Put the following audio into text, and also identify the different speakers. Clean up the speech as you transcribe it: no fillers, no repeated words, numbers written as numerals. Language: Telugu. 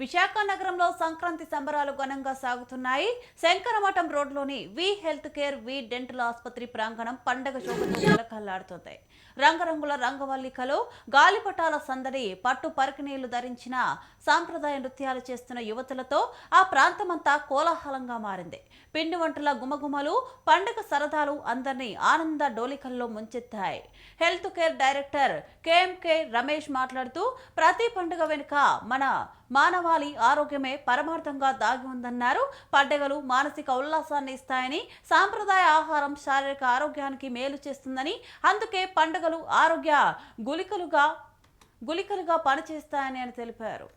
Speaker 1: విశాఖ నగరంలో సంక్రాంతి సంబరాలు ఘనంగా సాగుతున్నాయి. శంకరమఠం రోడ్లోని వి హెల్త్ కేర్ వి డెంటల్ ఆసుపత్రి ప్రాంగణం పండగ శోభతో కలకల్లాడుతోంది. రంగురంగుల రంగవల్లికలో గాలిపటాల సందడి, పట్టు పరికిణీళ్లు ధరించిన సాంప్రదాయ నృత్యాలు చేస్తున్న యువతులతో ఆ ప్రాంతమంతా కోలాహలంగా మారింది. పిండి వంటల గుమగుమలు, పండుగ సరదాలు అందరినీ ఆనంద డోలికల్లో ముంచెత్తాయి. Health care director KMK Ramesh మాట్లాడుతూ ప్రతి పండుగ వెనుక మన మానవాళి ఆరోగ్యమే పరమార్థంగా దాగి ఉందన్నారు. పండుగలు మానసిక ఉల్లాసాన్ని ఇస్తాయని, సాంప్రదాయ ఆహారం శారీరక ఆరోగ్యానికి మేలు చేస్తుందని, అందుకే పండుగలు ఆరోగ్య గుళికలుగా పనిచేస్తాయని తెలిపారు.